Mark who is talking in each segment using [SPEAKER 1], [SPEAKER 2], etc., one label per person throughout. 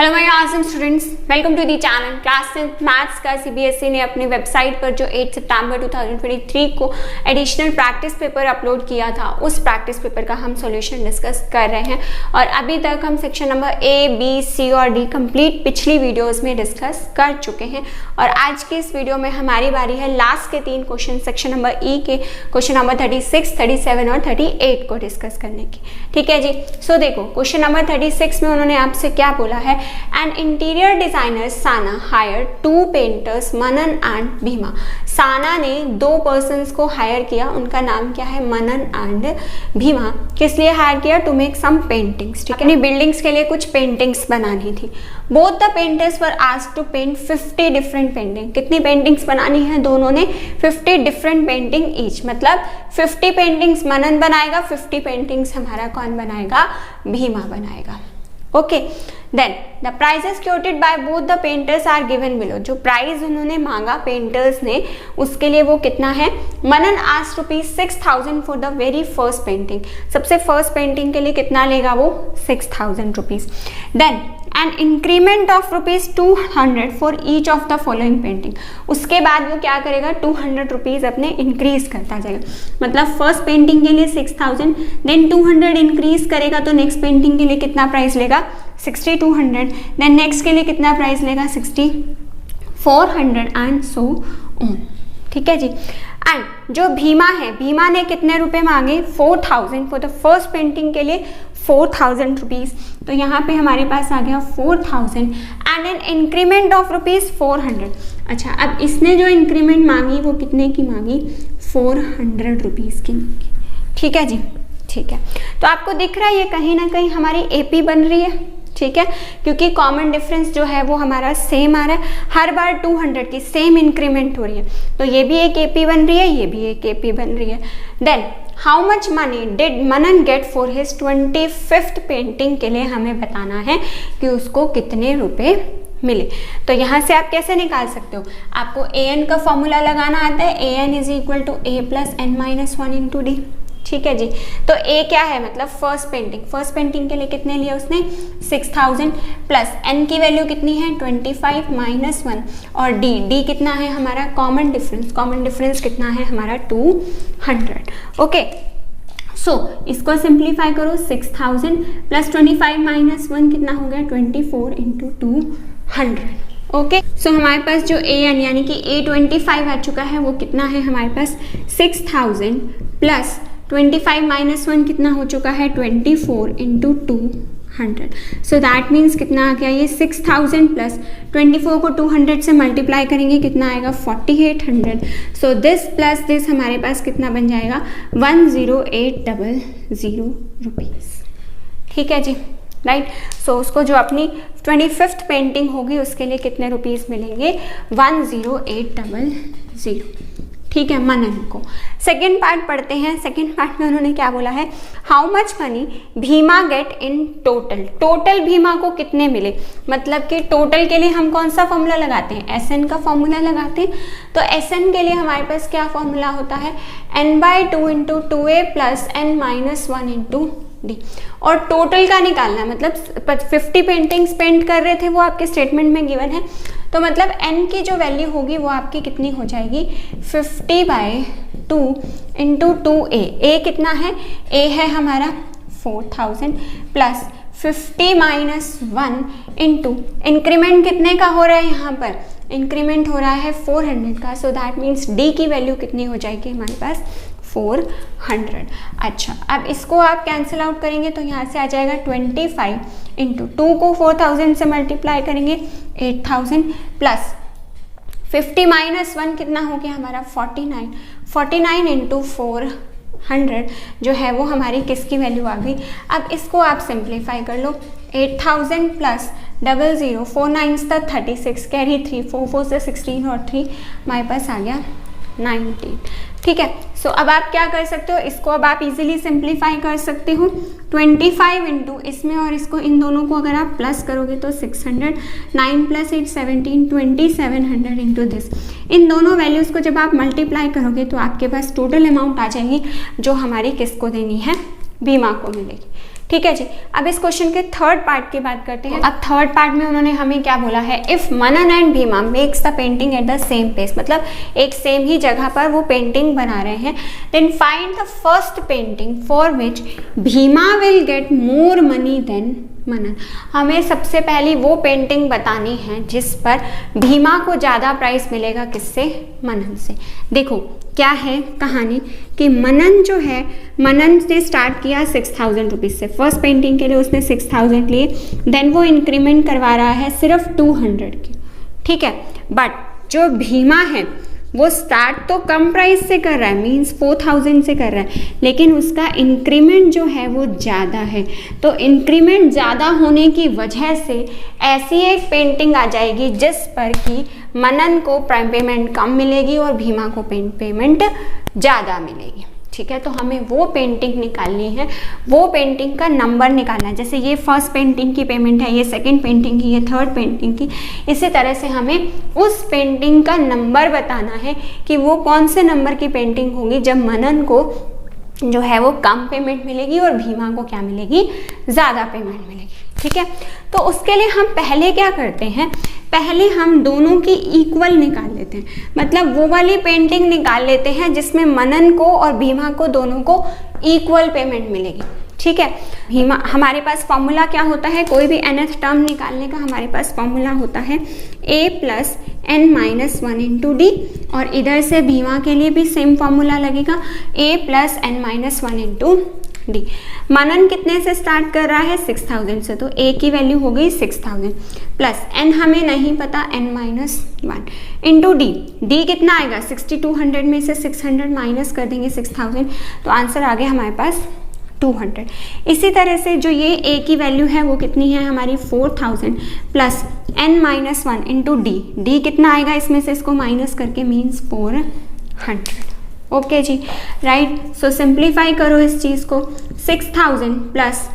[SPEAKER 1] Hello my awesome students, welcome to the channel. Class 10 maths का CBSE ने अपनी website पर जो 8 सितंबर 2023 को एडिशनल प्रैक्टिस पेपर अपलोड किया था, उस प्रैक्टिस पेपर का हम सॉल्यूशन डिस्कस कर रहे हैं। और अभी तक हम सेक्शन नंबर ए, बी, सी और डी कंप्लीट पिछली वीडियोस में डिस्कस कर चुके हैं। और आज की इस वीडियो में हमारी बारी है लास्ट के 3 क्वेश्चन सेक्शन नंबर ई के क्वेश्चन नंबर 36, 37 और 38 को डिस्कस करने की। ठीक है जी। सो देखो, क्वेश्चन नंबर 36 में उन्होंने आपसे क्या बोला है, an interior designer Sana hire 2 painters Manan and Bhima. Sana ने 2 पर्सन्स को हायर किया, उनका नाम क्या है, मनन एंड भीमा। किस लिए हायर किया? To make some paintings. ठीक है, बिल्डिंग्स के लिए कुछ पेंटिंग्स बनानी थी। Both the painters were asked to paint 50 different painting. कितनी पेंटिंग्स बनानी है दोनों ने? 50 डिफरेंट पेंटिंग ईच। मतलब 50 पेंटिंग्स मनन बनाएगा, 50 पेंटिंग्स हमारा कौन बनाएगा? भीमा बनाएगा। Okay, then the prices quoted by both the painters are given below. जो प्राइस उन्होंने मांगा पेंटर्स ने, उसके लिए वो कितना है? Manan asked ₹6,000 for the very first painting. सबसे फर्स्ट पेंटिंग के लिए कितना लेगा वो? ₹6,000। Then an increment of ₹200 for each of the following painting. उसके बाद वो क्या करेगा? ₹200 अपने इंक्रीज करता जाएगा। मतलब फर्स्ट पेंटिंग के लिए 6,000, देन 200 इंक्रीज करेगा तो नेक्स्ट पेंटिंग के लिए कितना प्राइस लेगा? 6,200। देन नेक्स्ट के लिए कितना प्राइस लेगा? 6,400 एंड सो ऑन। ठीक है जी। एंड जो भीमा है, भीमा ने कितने रुपए मांगे? 4,000 फॉर द फर्स्ट पेंटिंग के लिए ₹4,000। तो यहाँ पे हमारे पास आ गया 4,000 एंड एन इंक्रीमेंट ऑफ ₹400। अच्छा, अब इसने जो इंक्रीमेंट मांगी वो कितने की मांगी? ₹400 की मांगी। ठीक है जी, ठीक है। तो आपको दिख रहा है ये कहीं ना कहीं हमारी एपी बन रही है। ठीक है, क्योंकि कॉमन डिफरेंस जो है वो हमारा सेम आ रहा है। हर बार 200 की सेम इंक्रीमेंट हो रही है, तो ये भी एक एपी बन रही है, ये भी एक एपी बन रही है। Then how much money did Manan get for his 25th painting के लिए हमें बताना है कि उसको कितने रुपए मिले। तो यहाँ से आप कैसे निकाल सकते हो? आपको an का फॉर्मूला लगाना आता है। an is equal to a plus n minus 1 into d. ठीक है जी। तो a क्या है? मतलब फर्स्ट पेंटिंग के लिए कितने लिया उसने? 6,000 प्लस n की वैल्यू कितनी है? 25 माइनस 1 और d कितना है हमारा? कॉमन डिफरेंस कितना है हमारा? 200। ओके, सो इसको सिंप्लीफाई करो। 6,000 प्लस 25 माइनस 1 कितना हो गया? 24 इंटू 200। ओके, सो हमारे पास जो an यानी कि A25 आ चुका है, वो कितना है हमारे पास? 6,000 प्लस 25 माइनस 1 कितना हो चुका है? 24 इंटू 200। सो दैट मीन्स कितना आ गया ये? 6,000 प्लस 24 को 200 से मल्टीप्लाई करेंगे, कितना आएगा? 4,800। सो दिस प्लस दिस हमारे पास कितना बन जाएगा? 10800 रुपीज़। ठीक है जी, राइट। सो उसको जो अपनी 25th पेंटिंग होगी उसके लिए कितने रुपीज़ मिलेंगे? 10800। ठीक है, मनन को। सेकेंड पार्ट पढ़ते हैं। सेकेंड पार्ट में उन्होंने क्या बोला है? How much money Bhima get in total Bhima को कितने मिले। मतलब कि टोटल के लिए हम कौन सा फॉर्मूला लगाते हैं? SN का फॉर्मूला लगाते हैं। तो SN के लिए हमारे पास क्या फॉर्मूला होता है? n/2 into 2a plus n minus 1 into D. और टोटल का निकालना है, मतलब 50 पेंटिंग्स पेंट कर रहे थे, वो आपके स्टेटमेंट में गिवन है। तो मतलब n की जो वैल्यू होगी वो आपकी कितनी हो जाएगी? 50/2 इंटू 2a। a कितना है? a है हमारा 4,000 प्लस 50 माइनस 1 इंटू इंक्रीमेंट कितने का हो रहा है यहाँ पर? इंक्रीमेंट हो रहा है 400 का। सो दैट मीन्स d की वैल्यू कितनी हो जाएगी हमारे पास? 400। अच्छा, अब इसको आप कैंसिल आउट करेंगे तो यहाँ से आ जाएगा 25 इंटू 2 को 4,000 से मल्टीप्लाई करेंगे 8,000 प्लस 50 माइनस 1 कितना हो गया हमारा? 49 इंटू 400 जो है वो हमारी किसकी वैल्यू आ गई? अब इसको आप सिंप्लीफाई कर लो। 8,000 प्लस 00, 4 9 36, कैरी 3, 4 4 से 16 और 3 हमारे पास आ गया 19। ठीक है, सो अब आप क्या कर सकते हो? इसको अब आप इजीली सिंप्लीफाई कर सकते हो। 25 इंटू इसमें और इसको, इन दोनों को अगर आप प्लस करोगे तो 600, 9 प्लस 8 17, 2700 इंटू दिस। इन दोनों वैल्यूज़ को जब आप मल्टीप्लाई करोगे तो आपके पास टोटल अमाउंट आ जाएगी जो हमारी किसको देनी है? भीमा को मिलेगी। ठीक है जी। अब इस क्वेश्चन के थर्ड पार्ट की बात करते हैं। अब थर्ड पार्ट में उन्होंने हमें क्या बोला है, if Manan and Bhima makes the painting at the same pace, मतलब एक सेम ही जगह पर वो पेंटिंग बना रहे हैं, then find the first painting for which Bhima will get more money then Manan. हमें सबसे पहली वो पेंटिंग बतानी है जिस पर भीमा को ज़्यादा प्राइस मिलेगा, किससे, मनन से। देखो क्या है कहानी कि मनन जो है, मनन ने स्टार्ट किया 6000 रुपीज़ से, फर्स्ट पेंटिंग के लिए उसने 6000 लिए, देन वो इंक्रीमेंट करवा रहा है सिर्फ 200 की, ठीक है। बट जो भीमा है वो स्टार्ट तो कम प्राइस से कर रहा है, मींस 4000 से कर रहा है, लेकिन उसका इंक्रीमेंट जो है वो ज़्यादा है। तो इंक्रीमेंट ज़्यादा होने की वजह से ऐसी एक पेंटिंग आ जाएगी जिस पर कि मनन को पेमेंट कम मिलेगी और भीमा को पेमेंट ज़्यादा मिलेगी, ठीक है। तो हमें वो पेंटिंग निकालनी है, वो पेंटिंग का नंबर निकालना है। जैसे ये फर्स्ट पेंटिंग की पेमेंट है, ये सेकंड पेंटिंग की, ये थर्ड पेंटिंग की, इसी तरह से हमें उस पेंटिंग का नंबर बताना है कि वो कौन से नंबर की पेंटिंग होगी जब मनन को जो है वो कम पेमेंट मिलेगी और भीमा को क्या मिलेगी, ज़्यादा पेमेंट मिलेगी, ठीक है। तो उसके लिए हम पहले क्या करते हैं, पहले हम दोनों की इक्वल निकाल लेते हैं, मतलब वो वाली पेंटिंग निकाल लेते हैं जिसमें मनन को और भीमा को दोनों को इक्वल पेमेंट मिलेगी, ठीक है। भीमा, हमारे पास फॉर्मूला क्या होता है, कोई भी nth टर्म निकालने का हमारे पास फॉर्मूला होता है a plus n minus 1 into D, और इधर से भीमा के लिए भी सेम फॉर्मूला लगेगा a plus n minus 1 into D. Manan कितने से स्टार्ट कर रहा है, 6000 से, तो a की वैल्यू हो गई 6000 प्लस n हमें नहीं पता n minus 1 into D. D कितना आएगा, 6200 में से 600 माइनस कर देंगे 6000, तो आंसर आ गया हमारे पास 200। इसी तरह से जो ये a की वैल्यू है वो कितनी है हमारी 4000 plus n minus 1 into D. D कितना आएगा इसमें से इसको माइनस करके, मीन्स 400। ओके जी, राइट। सो सिंप्लीफाई करो इस चीज़ को, 6000 प्लस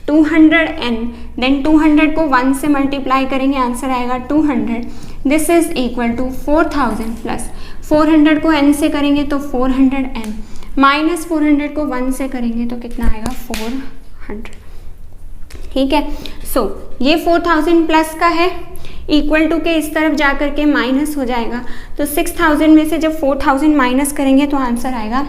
[SPEAKER 1] 200n, देन 200 को 1 से मल्टीप्लाई करेंगे, आंसर आएगा 200। This is equal to 4000 plus 400 को n से करेंगे तो 400n, माइनस 400 को 1 से करेंगे तो कितना आएगा 400, ठीक है। सो ये 4000 प्लस का है, इक्वल टू के इस तरफ जा कर के माइनस हो जाएगा, तो 6000 में से जब 4000 माइनस करेंगे तो आंसर आएगा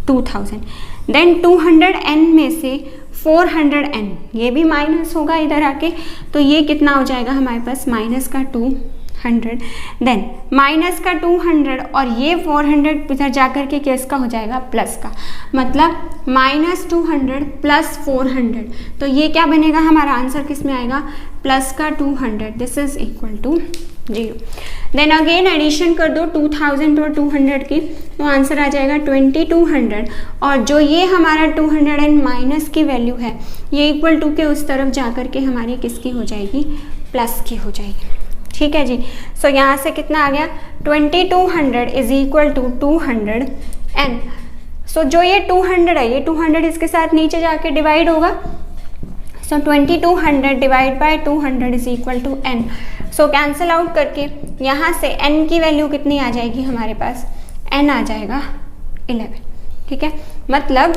[SPEAKER 1] 2000। देन 200n में से 400n, ये भी माइनस होगा इधर आके, तो ये कितना हो जाएगा हमारे पास माइनस का 200, देन माइनस का 200 और ये 400 इधर जाकर के किसका हो जाएगा, प्लस का, मतलब माइनस 200 प्लस 400, तो ये क्या बनेगा हमारा आंसर, किस में आएगा, प्लस का 200, this is equal to 0। Then again addition कर दो 2000 और 200 की, तो आंसर आ जाएगा 2200, और जो ये हमारा 200 एंड माइनस की वैल्यू है ये इक्वल टू के उस तरफ जाकर के हमारी किसकी हो जाएगी, प्लस की हो जाएगी, ठीक है जी। सो यहाँ से कितना आ गया, 2200 इज इक्वल टू 200 n। सो जो ये 200 है, ये 200 इसके साथ नीचे जाके डिवाइड होगा, so 2200 divide by 200 is equal to n। So cancel out करके यहाँ से n की वैल्यू कितनी आ जाएगी हमारे पास, n आ जाएगा 11, ठीक है। मतलब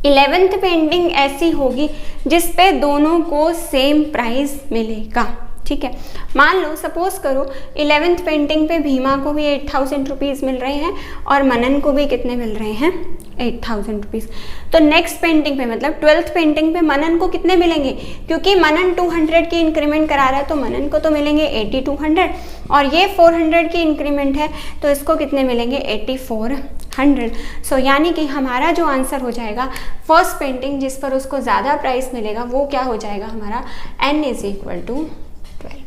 [SPEAKER 1] 11th पेंटिंग ऐसी होगी जिस पे दोनों को सेम प्राइस मिलेगा, ठीक है। मान लो सपोज करो 11th पेंटिंग पे भीमा को भी 8000 रुपीज़ मिल रहे हैं और मनन को भी कितने मिल रहे हैं, 8000 रुपीज़। तो नेक्स्ट पेंटिंग पे मतलब 12th पेंटिंग पे मनन को कितने मिलेंगे, क्योंकि मनन 200 की इंक्रीमेंट करा रहा है तो मनन को तो मिलेंगे 8200, और ये 400 की इंक्रीमेंट है तो इसको कितने मिलेंगे 8400। सो यानी कि हमारा जो आंसर हो जाएगा फर्स्ट पेंटिंग जिस पर उसको ज़्यादा प्राइस मिलेगा वो क्या हो जाएगा हमारा, n इज इक्वल टू 12।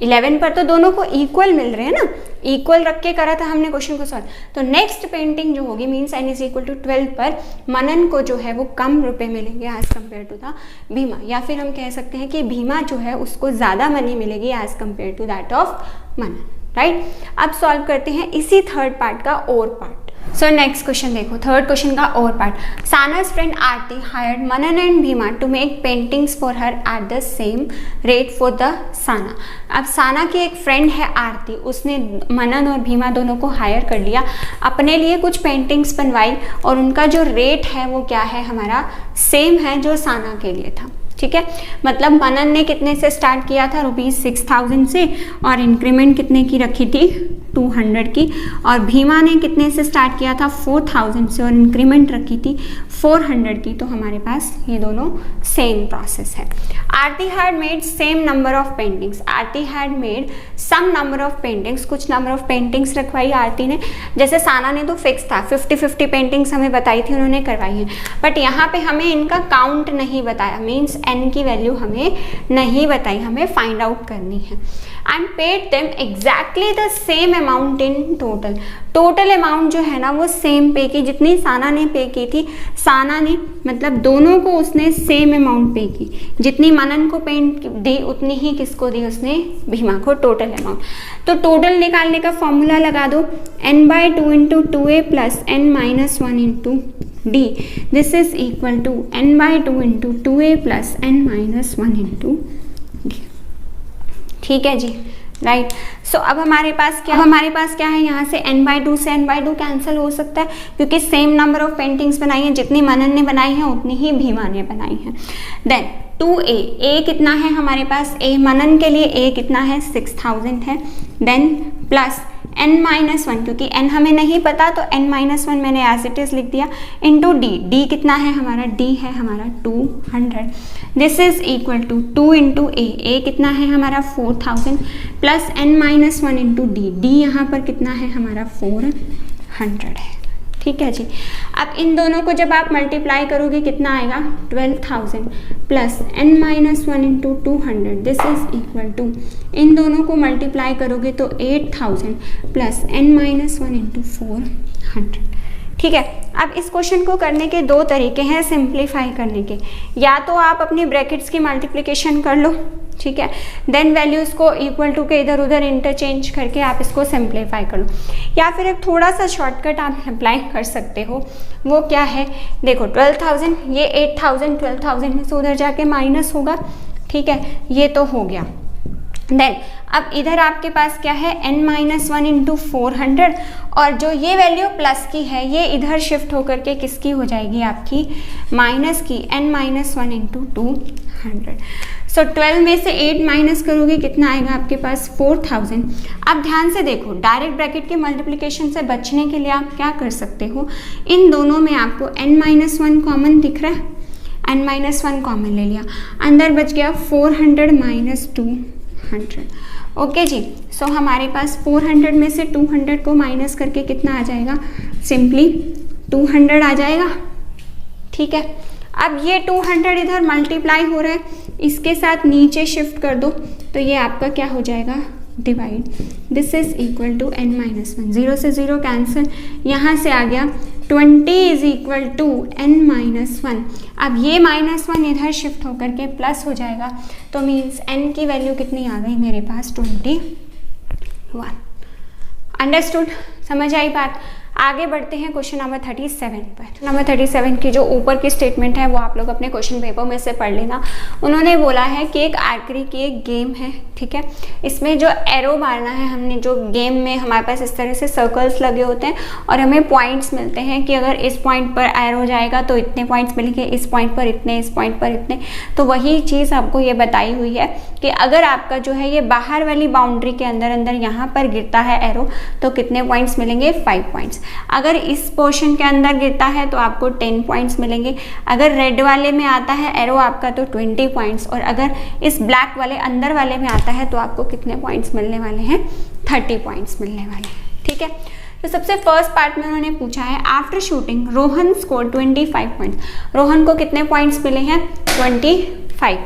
[SPEAKER 1] 11 पर तो दोनों को इक्वल मिल रहे हैं ना, इक्वल रख के करा था हमने क्वेश्चन को सॉल्व। तो नेक्स्ट पेंटिंग जो होगी means n is equal to 12 पर मनन को जो है वो कम रुपए मिलेंगे as compare to the Bhima, या फिर हम कह सकते हैं कि भीमा जो है उसको ज़्यादा मनी मिलेगी as compare to that of Manan, right. अब सॉल्व करते हैं इसी थर्ड पार्ट का और पार्ट। सो नेक्स्ट क्वेश्चन देखो, थर्ड क्वेश्चन का और पार्ट। साना's friend Aarti hired Manan and Bhima to make paintings for her at the same rate for the Sana. अब साना की एक फ्रेंड है आरती, उसने मनन और भीमा दोनों को हायर कर लिया, अपने लिए कुछ पेंटिंग्स बनवाई और उनका जो रेट है वो क्या है हमारा, सेम है जो साना के लिए था। ठीक है, मतलब मनन ने कितने से स्टार्ट किया था, ₹6000 से, और इंक्रीमेंट कितने की रखी थी, 200 की, और भीमा ने कितने से स्टार्ट किया था, 4000 से, और इंक्रीमेंट रखी थी 400 की। तो हमारे पास ये दोनों सेम प्रोसेस है। Aarti had made same number of paintings, Aarti had made some number of paintings, कुछ नंबर ऑफ पेंटिंग्स रखवाई आरती ने। जैसे साना ने तो फिक्स था, 50-50 पेंटिंग्स हमें बताई थी, उन्होंने करवाई है, बट यहाँ पे हमें इनका काउंट नहीं बताया, मीन्स एन की वैल्यू हमें नहीं बताई, हमें फाइंड आउट करनी है। And paid them exactly the same amount in total, total amount जो है ना वो सेम पे की, जितनी साना ने पे की थी, साना ने मतलब दोनों को उसने सेम अमाउंट पे की, जितनी मनन को पेंट दी उतनी ही किसको दी, उसने भीमा को, टोटल अमाउंट। तो टोटल निकालने का फॉर्मूला लगा दो, n/2 × 2a + n-1 × d, this is equal to n/2 × 2a + n-1 × d। ठीक है जी, राइट। सो अब हमारे पास क्या है, यहाँ से n/2 से n/2 कैंसिल हो सकता है, क्योंकि सेम नंबर ऑफ पेंटिंग्स बनाई है, जितनी मनन ने बनाई है उतनी ही भीमा ने बनाई है। देन 2a, a कितना है हमारे पास, a मनन के लिए a कितना है, 6000 है। देन प्लस n-1, क्योंकि n हमें नहीं पता तो n-1 मैंने एज इट इज लिख दिया, इंटू d, d कितना है हमारा, d है हमारा 200। This is equal to 2 × a कितना है हमारा 4000 प्लस n-1 × d, d यहाँ पर कितना है हमारा 400 है। ठीक है जी, अब इन दोनों को जब आप मल्टीप्लाई करोगे कितना आएगा, 12000 plus n-1 × 200, this is equal to, इन दोनों को मल्टीप्लाई करोगे तो 8000 प्लस n-1 × 400। ठीक है, अब इस क्वेश्चन को करने के दो तरीके हैं सिंप्लीफाई करने के, या तो आप अपनी ब्रैकेट्स की मल्टीप्लिकेशन कर लो, ठीक है, देन वैल्यूज़ को इक्वल टू के इधर उधर इंटरचेंज करके आप इसको सिंप्लीफाई कर लो, या फिर एक थोड़ा सा शॉर्टकट आप अप्लाई कर सकते हो। वो क्या है, देखो 12000, ये 8000 12000 में से उधर जाके माइनस होगा, ठीक है, ये तो हो गया। देन अब इधर आपके पास क्या है, n-1 × 400, और जो ये वैल्यू प्लस की है ये इधर शिफ्ट होकर के किसकी हो जाएगी, आपकी माइनस की, n-1 × 200। सो 12 में से 8 माइनस करोगे कितना आएगा आपके पास, 4000। अब ध्यान से देखो, डायरेक्ट ब्रैकेट के मल्टीप्लिकेशन से बचने के लिए आप क्या कर सकते हो, इन दोनों में आपको n-1 कॉमन दिख रहा है, n-1 कॉमन ले लिया, अंदर बच गया 400 माइनस 200। ओके जी, सो हमारे पास 400 में से 200 को माइनस करके कितना आ जाएगा, सिंपली 200 आ जाएगा। ठीक है, अब ये 200 इधर मल्टीप्लाई हो रहा है, इसके साथ नीचे शिफ्ट कर दो तो ये आपका क्या हो जाएगा, divide, this is equal to n-1, 0 से 0 कैंसिल, यहाँ से आ गया 20 इज इक्वल टू n-1। अब ये -1 इधर शिफ्ट होकर के प्लस हो जाएगा, तो मीन्स n की वैल्यू कितनी आ गई मेरे पास, 21। अंडरस्टूड, समझ आई बात। आगे बढ़ते हैं क्वेश्चन नंबर 37 पर। नंबर 37 की जो ऊपर की स्टेटमेंट है वो आप लोग अपने क्वेश्चन पेपर में से पढ़ लेना। उन्होंने बोला है कि एक आर्करी की एक गेम है, ठीक है, इसमें जो एरो मारना है, हमने जो गेम में हमारे पास इस तरह से सर्कल्स लगे होते हैं और हमें पॉइंट्स मिलते हैं कि अगर इस पॉइंट पर एरो जाएगा तो इतने पॉइंट्स मिलेंगे, इस पॉइंट पर इतने, इस पॉइंट पर इतने। तो वही चीज़ आपको ये बताई हुई है कि अगर आपका जो है ये बाहर वाली बाउंड्री के अंदर अंदर यहाँ पर गिरता है एरो तो कितने पॉइंट्स मिलेंगे, 5 पॉइंट्स। अगर इस पोर्शन के अंदर गिरता है तो आपको 10 पॉइंट्स मिलेंगे। अगर रेड वाले में आता है एरो आपका तो 20 पॉइंट्स, और अगर इस ब्लैक वाले अंदर वाले में आता है तो आपको कितने पॉइंट्स मिलने वाले हैं, 30 पॉइंट्स मिलने वाले हैं। ठीक है, तो सबसे फर्स्ट पार्ट में उन्होंने पूछा है after shooting Rohan score 25 points. Rohan को कितने पॉइंट्स मिले हैं, 25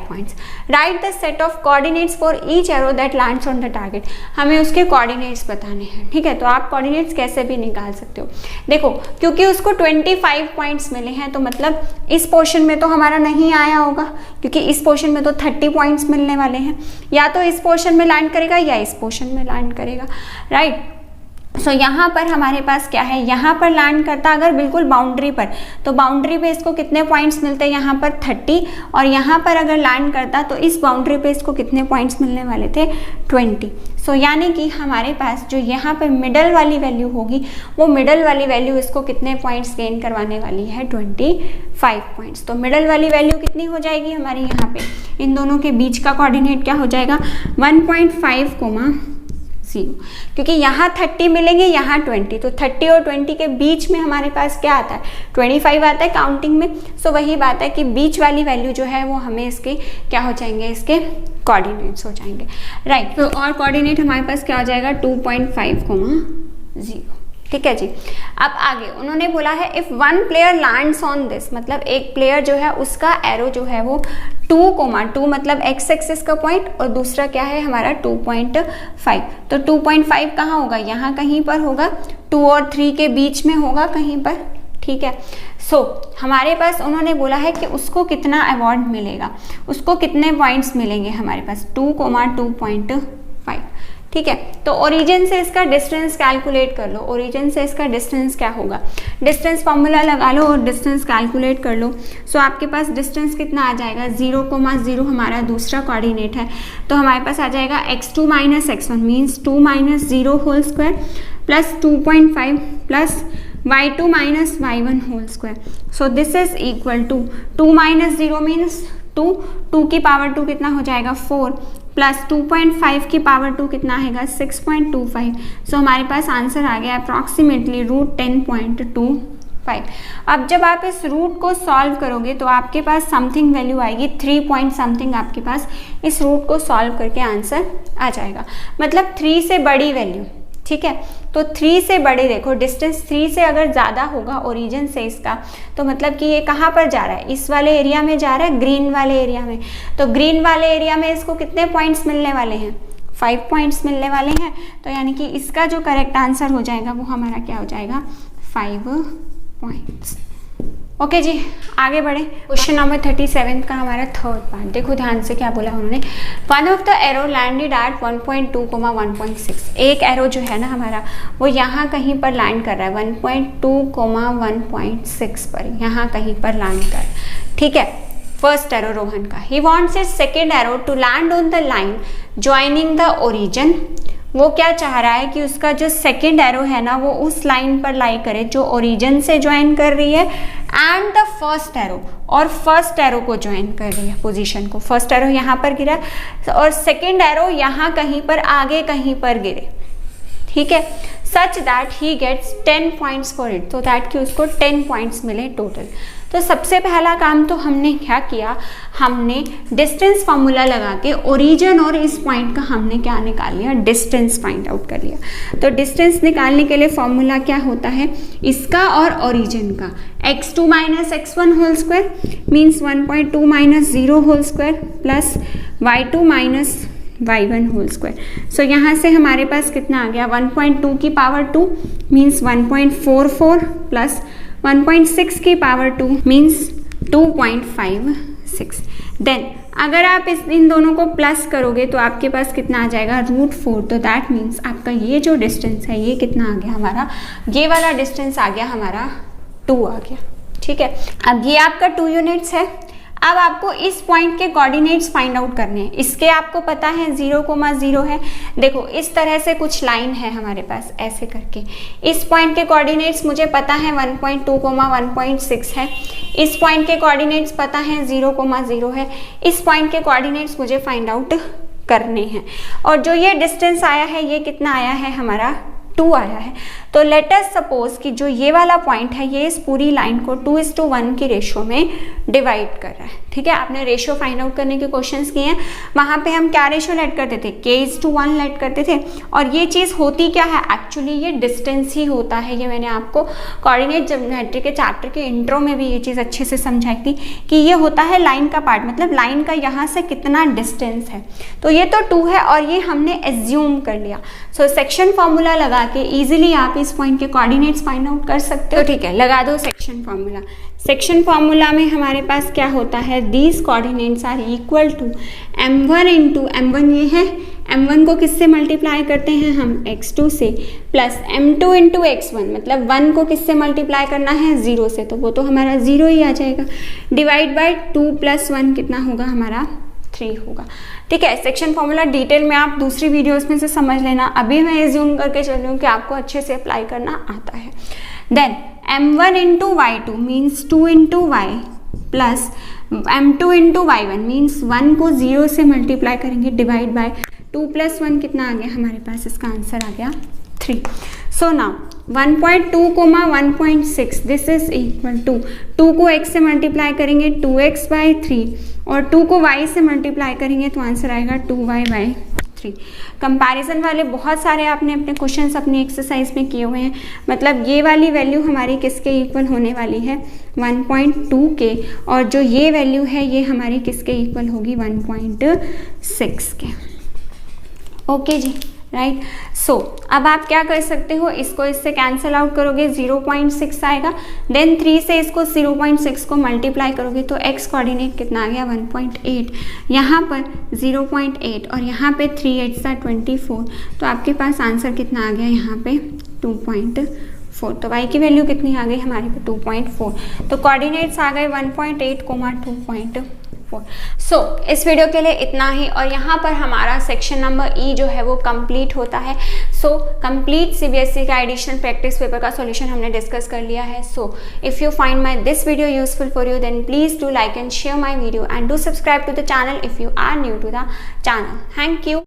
[SPEAKER 1] points. Right the set of coordinates for each arrow that lands on the target. हमें उसके कोऑर्डिनेट्स बताने हैं, ठीक है, तो आप कोऑर्डिनेट्स कैसे भी निकाल सकते हो। देखो, क्योंकि उसको 25 पॉइंट्स मिले हैं तो मतलब इस पोर्शन में तो हमारा नहीं आया होगा, क्योंकि इस पोर्शन में तो 30 पॉइंट्स मिलने वाले हैं। या तो इस पोर्शन में लैंड करेगा या इस पोर्शन में लैंड करेगा, राइट। सो यहाँ पर हमारे पास क्या है, यहाँ पर लैंड करता अगर बिल्कुल बाउंड्री पर, तो बाउंड्री पे इसको कितने पॉइंट्स मिलते हैं, यहाँ पर 30, और यहाँ पर अगर लैंड करता तो इस बाउंड्री पे इसको कितने पॉइंट्स मिलने वाले थे, 20। सो यानी कि हमारे पास जो यहाँ पर मिडल वाली वैल्यू होगी, वो मिडल वाली वैल्यू इसको कितने पॉइंट्स गेन करवाने वाली है, 25 पॉइंट्स। तो मिडल वाली वैल्यू कितनी हो जाएगी हमारी, यहाँ पे इन दोनों के बीच का कोऑर्डिनेट क्या हो जाएगा, 1.5, क्योंकि यहाँ 30 मिलेंगे, यहाँ 20, तो 30 और 20 के बीच में हमारे पास क्या आता है, 25 आता है काउंटिंग में। सो वही बात है कि बीच वाली वैल्यू जो है वो हमें इसके क्या हो जाएंगे, इसके कोऑर्डिनेट्स हो जाएंगे, राइट। तो और कोऑर्डिनेट हमारे पास क्या हो जाएगा, 2.5, 0। ठीक है जी। अब आगे उन्होंने बोला है if one player lands on this, मतलब एक प्लेयर जो है उसका एरो जो है वो 2, मतलब एक्स एक्सिस का पॉइंट, और दूसरा क्या है हमारा 2.5। तो 2.5 कहाँ होगा, यहाँ कहीं पर होगा, 2 और 3 के बीच में होगा कहीं पर। ठीक है। सो हमारे पास उन्होंने बोला है कि उसको कितना अवार्ड मिलेगा, उसको कितने पॉइंट्स मिलेंगे हमारे पास, 2,2.5। ठीक है। तो ओरिजिन से इसका डिस्टेंस कैलकुलेट कर लो, ओरिजिन से इसका डिस्टेंस क्या होगा, डिस्टेंस फॉर्मूला लगा लो और डिस्टेंस कैलकुलेट कर लो। सो आपके पास डिस्टेंस कितना आ जाएगा, 0,0 हमारा दूसरा कोऑर्डिनेट है, तो हमारे पास आ जाएगा x2 - x1 means 2 - 0 whole square plus 2.5 plus y2 - y1 whole square. So this is equal to 2 - 0 means 2 की पावर 2 कितना हो जाएगा, 4 प्लस 2.5 की पावर 2 कितना आएगा, 6.25। सो हमारे पास आंसर आ गया अप्रॉक्सीमेटली √10.25। अब जब आप इस रूट को सॉल्व करोगे तो आपके पास समथिंग वैल्यू आएगी 3 पॉइंट समथिंग, आपके पास इस रूट को सॉल्व करके आंसर आ जाएगा, मतलब 3 से बड़ी वैल्यू। ठीक है। तो 3 से बड़े, देखो डिस्टेंस 3 से अगर ज़्यादा होगा ओरिजिन से इसका, तो मतलब कि ये कहाँ पर जा रहा है, इस वाले एरिया में जा रहा है, ग्रीन वाले एरिया में। तो ग्रीन वाले एरिया में इसको कितने पॉइंट्स मिलने वाले हैं, 5 पॉइंट्स मिलने वाले हैं। तो यानी कि इसका जो करेक्ट आंसर हो जाएगा वो हमारा क्या हो जाएगा, 5 पॉइंट्स। ओके जी, आगे बढ़े। क्वेश्चन नंबर 37 का हमारा थर्ड पार्ट, देखो ध्यान से क्या बोला उन्होंने, one of the arrow landed eight 1.2, 1.6। एक एरो जो है ना हमारा वो यहाँ कहीं पर लैंड कर रहा है 1.2, 1.6 पर, यहाँ कहीं पर लैंड कर रहा है। ठीक है। फर्स्ट एरो रोहन का, he wants his second arrow to land on the line joining the origin. वो क्या चाह रहा है कि उसका जो सेकेंड एरो है ना वो उस लाइन पर लाई करे जो ओरिजिन से ज्वाइन कर रही है, एंड द फर्स्ट एरो, और फर्स्ट एरो को ज्वाइन कर रही है पोजीशन को। फर्स्ट एरो यहाँ पर गिरा और सेकेंड एरो यहाँ कहीं पर आगे कहीं पर गिरे। ठीक है। Such that he gets 10 points for it, तो दैट कि उसको 10 पॉइंट्स मिले टोटल। तो सबसे पहला काम तो हमने क्या किया, हमने डिस्टेंस फार्मूला लगा के ओरिजिन और इस पॉइंट का हमने क्या निकाल लिया, डिस्टेंस फाइंड आउट कर लिया। तो डिस्टेंस निकालने के लिए फॉर्मूला क्या होता है, इसका और ओरिजिन का, x2 - x1 whole square means 1.2 - 0 whole square plus y2 - y1 whole square. So यहाँ से हमारे पास कितना आ गया, 1.2 की पावर 2 मीन्स 1.44 प्लस 1.6 की पावर 2 मीन्स 2.56। देन अगर आप इन दोनों को प्लस करोगे तो आपके पास कितना आ जाएगा, √4। तो दैट मीन्स आपका ये जो डिस्टेंस है ये कितना आ गया हमारा, ये वाला डिस्टेंस आ गया हमारा 2 आ गया। ठीक है। अब ये आपका 2 यूनिट्स है। अब आपको इस पॉइंट के कोऑर्डिनेट्स फाइंड आउट करने हैं। इसके आपको पता है 0,0 है। देखो इस तरह से कुछ लाइन है हमारे पास ऐसे करके, इस पॉइंट के कोऑर्डिनेट्स मुझे पता है 1.2, 1.6 है। इस पॉइंट के कोऑर्डिनेट्स पता है 0,0 है। इस पॉइंट के कोऑर्डिनेट्स मुझे फाइंड आउट करने हैं। और जो ये डिस्टेंस आया है ये कितना आया है हमारा, 2 आया है। तो लेट अस सपोज कि जो ये वाला पॉइंट है ये इस पूरी लाइन को 2:1 की रेशो में डिवाइड कर रहा है। ठीक है। आपने रेशो फाइंड आउट करने के क्वेश्चंस किए हैं, वहाँ पे हम क्या रेशो लेट करते थे, k:1 लेट करते थे। और ये चीज़ होती क्या है, एक्चुअली ये डिस्टेंस ही होता है। ये मैंने आपको कोऑर्डिनेट ज्योमेट्री के चैप्टर के इंट्रो में भी ये चीज़ अच्छे से समझाई थी कि ये होता है लाइन का पार्ट, मतलब लाइन का यहाँ से कितना डिस्टेंस है। तो ये तो 2 है और ये हमने एज्यूम कर लिया। सो सेक्शन फॉर्मूला लगा के ईजिली आप इस पॉइंट के कोऑर्डिनेट्स फाइंड आउट कर सकते हो। ठीक है, लगा दो सेक्शन फॉर्मूला। सेक्शन फॉर्मूला में हमारे पास क्या होता है, these coordinates are equal to m1 into m1 ये है, m1 को किससे मल्टीप्लाई करते हैं हम, x2 से, प्लस m2 इंटू x1, मतलब 1 को किससे मल्टीप्लाई करना है, 0 से, तो वो तो हमारा 0 ही आ जाएगा, डिवाइड बाय 2 प्लस 1 कितना होगा हमारा, 3 होगा। ठीक है, सेक्शन फॉर्मूला डिटेल में आप दूसरी वीडियोस में से समझ लेना, अभी मैं एज्यूम करके चल रही हूँ कि आपको अच्छे से अप्लाई करना आता है। Then m1 into y2 means 2 into y plus m2 into y1 means 1 को 0 से मल्टीप्लाई करेंगे, डिवाइड बाय 2 प्लस 1 कितना आ गया हमारे पास, इसका आंसर आ गया 3। So now 1.2 comma 1.6 this is equal to 2 को x से मल्टीप्लाई करेंगे 2x बाई 3 और 2 को y से मल्टीप्लाई करेंगे तो आंसर आएगा 2y बाई 3। कंपैरिजन वाले बहुत सारे आपने अपने क्वेश्चंस अपनी एक्सरसाइज में किए हुए हैं, मतलब ये वाली वैल्यू हमारी किसके इक्वल होने वाली है, 1.2 के, और जो ये वैल्यू है ये हमारी किसके इक्वल होगी, 1.6 के। ओके जी, राइट। सो अब आप क्या कर सकते हो, इसको इससे कैंसिल आउट करोगे, 0.6 आएगा, देन 3 से इसको 0.6 को मल्टीप्लाई करोगे तो x कोऑर्डिनेट कितना आ गया, 1.8, यहाँ पर 0.8 और यहाँ पे 3 8 सा 24, तो आपके पास आंसर कितना आ गया यहाँ पे 2.4। तो y की वैल्यू कितनी आ गई हमारे पे 2.4, तो कोऑर्डिनेट्स आ गए 1.8 कोमा 2.4। सो इस वीडियो के लिए इतना ही, और यहाँ पर हमारा सेक्शन नंबर ई जो है वो कंप्लीट होता है। सो कंप्लीट सीबीएसई का एडिशनल प्रैक्टिस पेपर का सॉल्यूशन हमने डिस्कस कर लिया है। So if you find my this video useful for you then please do like and share my video and do subscribe to the channel if you are new to the channel. Thank you.